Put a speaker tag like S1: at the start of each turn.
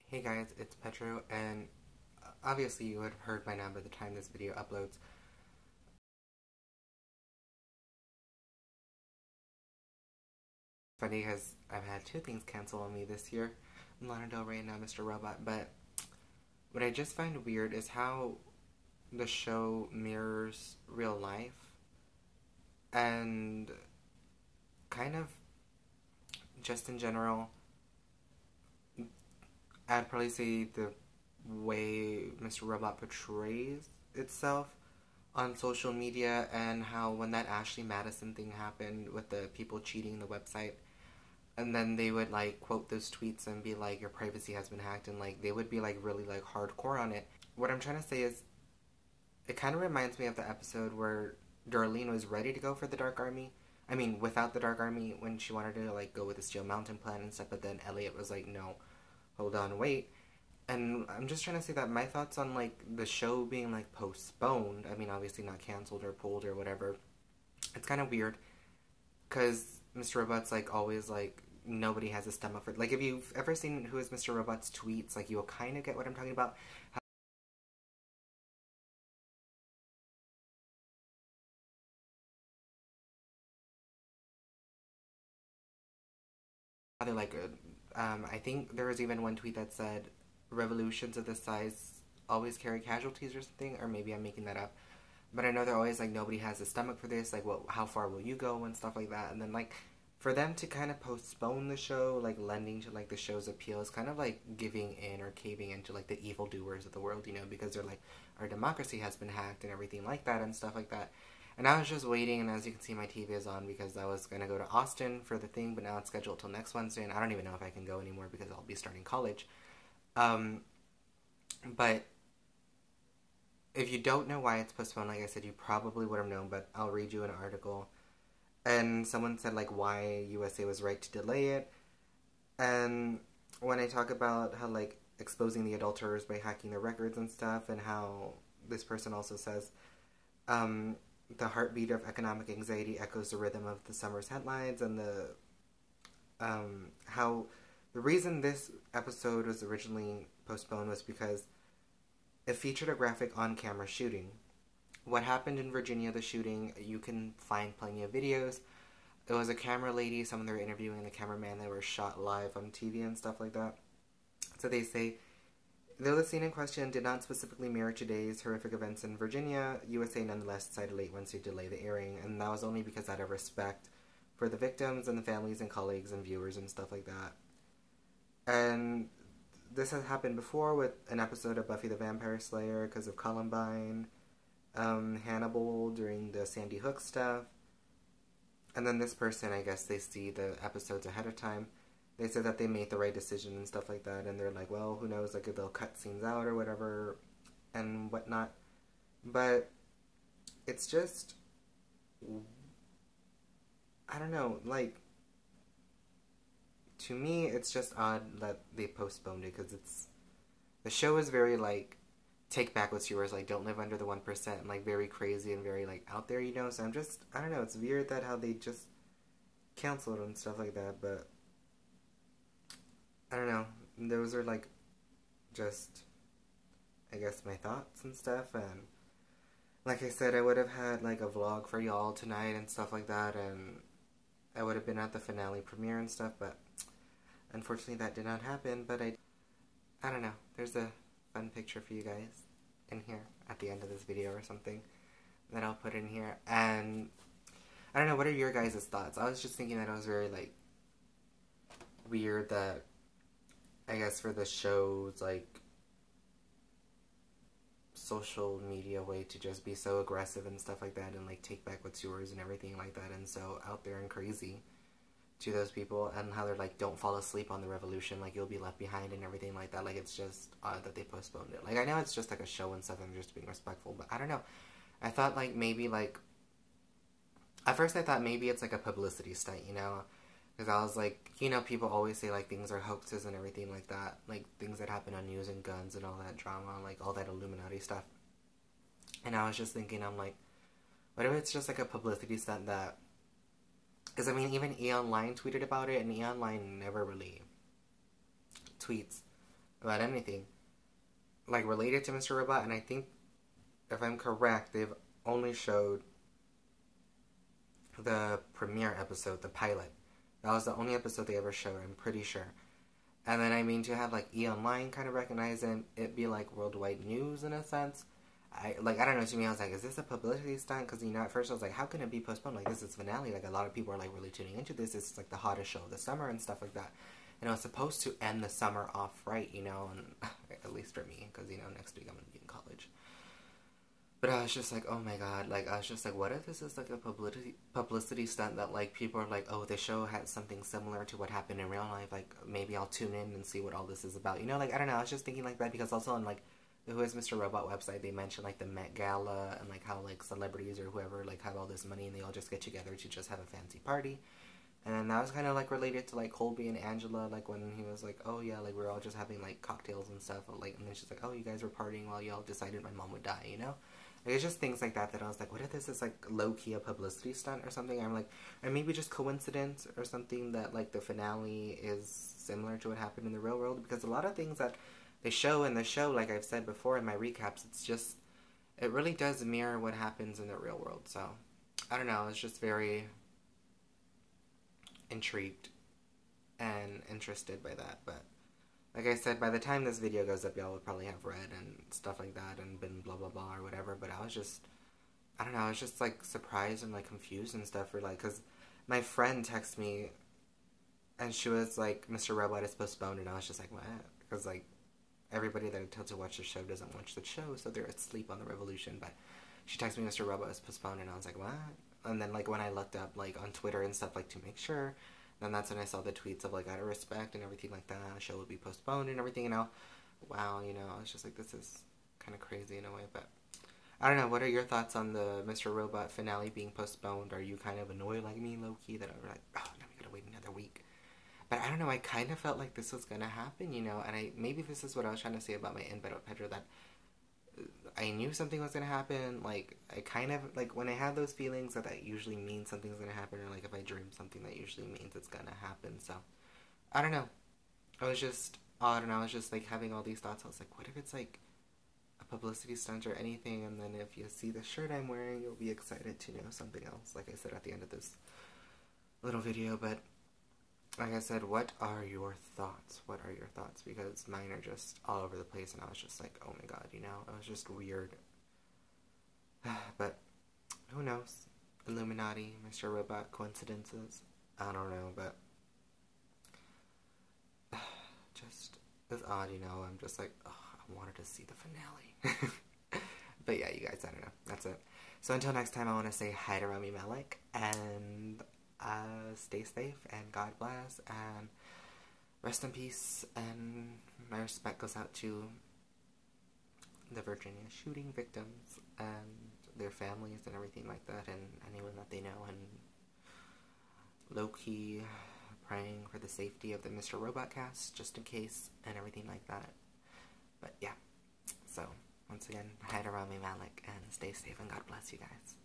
S1: Hey guys, it's Petro, and obviously you would have heard by now by the time this video uploads. Funny because I've had two things cancel on me this year, Lana Del Rey and now Mr. Robot, but what I just find weird is how the show mirrors real life, and kind of just in general, I'd probably say the way Mr. Robot portrays itself on social media, and how when that Ashley Madison thing happened with the people cheating the website, and then they would like quote those tweets and be like, your privacy has been hacked, and like they would be like really like hardcore on it. What I'm trying to say is, it kind of reminds me of the episode where Darlene was ready to go for the Dark Army. I mean, without the Dark Army, when she wanted to like go with the Steel Mountain plan and stuff, but then Elliot was like, no, hold on, wait. And I'm just trying to say that my thoughts on like the show being like postponed, I mean obviously not cancelled or pulled or whatever, it's kind of weird because Mr. Robot's like always like, nobody has a stomach for it. Like if you've ever seen Who is Mr. Robot's tweets, like you'll kind of get what I'm talking about. How they're like, I think there was even one tweet that said, revolutions of this size always carry casualties or something, or maybe I'm making that up. But I know they're always like, nobody has a stomach for this, like, what, how far will you go, and stuff like that. And then like, for them to kind of postpone the show, like lending to like the show's appeal, is kind of like giving in or caving into like the evildoers of the world, you know, because they're like, our democracy has been hacked and everything like that and stuff like that. And I was just waiting, and as you can see, my TV is on because I was going to go to Austin for the thing, but now it's scheduled till next Wednesday, and I don't even know if I can go anymore because I'll be starting college. But if you don't know why it's postponed, like I said, you probably would have known, but I'll read you an article. And someone said, like, why USA was right to delay it. And when I talk about how, like, exposing the adulterers by hacking their records and stuff, and how this person also says, the heartbeat of economic anxiety echoes the rhythm of the summer's headlines, and the, how the reason this episode was originally postponed was because it featured a graphic on-camera shooting. What happened in Virginia, the shooting, you can find plenty of videos. It was a camera lady, someone they were interviewing, and the cameraman, they were shot live on TV and stuff like that. So they say, though the scene in question did not specifically mirror today's horrific events in Virginia, USA nonetheless decided late Wednesday to delay the airing, and that was only because out of respect for the victims and the families and colleagues and viewers and stuff like that. And this has happened before with an episode of Buffy the Vampire Slayer because of Columbine, Hannibal during the Sandy Hook stuff, and then this person, I guess they see the episodes ahead of time. They said that they made the right decision and stuff like that, and they're like, well, who knows, like if they'll cut scenes out or whatever and whatnot. But it's just, I don't know, like, to me, it's just odd that they postponed it, because the show is very, like, take back what's yours, like, don't live under the 1%, and, like, very crazy and very, like, out there, you know, so I don't know, it's weird that how they just canceled and stuff like that, but I don't know, those are, like, just, I guess, my thoughts and stuff, and like I said, I would have had, like, a vlog for y'all tonight and stuff like that, and I would have been at the finale premiere and stuff, but unfortunately that did not happen. But I don't know, there's a fun picture for you guys in here at the end of this video or something that I'll put in here. And I don't know, what are your guys' thoughts? I was just thinking that it was very, like, weird that, I guess, for the show's, like, social media way to just be so aggressive and stuff like that, and like take back what's yours and everything like that, and so out there and crazy to those people, and how they're like, don't fall asleep on the revolution, like you'll be left behind and everything like that. Like, it's just odd that they postponed it. Like, I know it's just like a show and stuff and they're just being respectful, but I don't know, I thought like maybe, like, at first I thought maybe it's like a publicity stunt, you know, because I was like, you know, people always say like things are hoaxes and everything like that, like things that happen on news and guns and all that drama, like all that Illuminati stuff. And I was just thinking, I'm like, what if it's just like a publicity stunt that, because I mean, even E! Online tweeted about it, and E! Online never really tweets about anything like related to Mr. Robot, and I think if I'm correct, they've only showed the premiere episode, the pilot. That was the only episode they ever showed, I'm pretty sure. And then, I mean, to have, like, E! Online kind of recognize him, it be, like, worldwide news in a sense. I don't know, to me, I was like, is this a publicity stunt? Because, you know, at first I was like, how can it be postponed? Like, this is finale. Like, a lot of people are, like, really tuning into this. This is, like, the hottest show of the summer and stuff like that. And it was supposed to end the summer off right, you know, and at least for me, because, you know, next week I'm going to be in college. But I was just like, oh my god, like, I was just like, what if this is, like, a publicity stunt that, like, people are like, oh, the show had something similar to what happened in real life, like, maybe I'll tune in and see what all this is about, you know, like, I don't know, I was just thinking like that, because also on, like, the Who is Mr. Robot website, they mentioned, like, the Met Gala, and, like, how, like, celebrities or whoever, like, have all this money, and they all just get together to just have a fancy party, and then that was kind of, like, related to, like, Colby and Angela, like, when he was like, oh, yeah, like, we're all just having, like, cocktails and stuff, like, and then she's like, oh, you guys were partying while y'all decided my mom would die, you know? Like, it's just things like that that I was like, what if this is, like, low-key a publicity stunt or something? I'm like, or maybe just coincidence or something that, like, the finale is similar to what happened in the real world. Because a lot of things that they show in the show, like I've said before in my recaps, it's just, it really does mirror what happens in the real world. So, I don't know, I was just very intrigued and interested by that, but like I said, by the time this video goes up, y'all will probably have read and stuff like that and been blah blah blah or whatever, but I was just, I don't know, I was just, like, surprised and, like, confused and stuff, or, like, because my friend texted me, and she was like, Mr. Robot is postponed, and I was just like, what? Because, like, everybody that I tell to watch the show doesn't watch the show, so they're asleep on the revolution, but she texted me, Mr. Robot is postponed, and I was like, what? And then, like, when I looked up, like, on Twitter and stuff, like, to make sure, then that's when I saw the tweets of, like, out of respect and everything like that, the show would be postponed and everything, and now, wow, you know, I was just like, this is kind of crazy in a way, but I don't know, what are your thoughts on the Mr. Robot finale being postponed? Are you kind of annoyed like me, low-key, that I'm like, oh, now we gotta wait another week? But I don't know, I kind of felt like this was gonna happen, you know, and maybe this is what I was trying to say about my invite of Pedro, that I knew something was gonna happen. Like, I kind of, like, when I have those feelings that usually means something's gonna happen, or, like, if I dream something, that usually means it's gonna happen. So, I don't know. I was just odd, and I was just, like, having all these thoughts. I was like, what if it's, like, a publicity stunt or anything, and then if you see the shirt I'm wearing, you'll be excited to know something else, like I said at the end of this little video. But like I said, what are your thoughts? What are your thoughts? Because mine are just all over the place, and I was just like, oh my god, you know? It was just weird. But who knows? Illuminati, Mr. Robot, coincidences? I don't know, but just, it's odd, you know? I'm just like, oh, I wanted to see the finale. But yeah, you guys, I don't know. That's it. So until next time, I want to say hi to Rami Malek, and stay safe, and God bless, and rest in peace, and my respect goes out to the Virginia shooting victims and their families and everything like that, and anyone that they know, and low-key praying for the safety of the Mr. Robot cast, just in case, and everything like that. But yeah, so once again, hi to Rami Malek, and stay safe, and God bless you guys.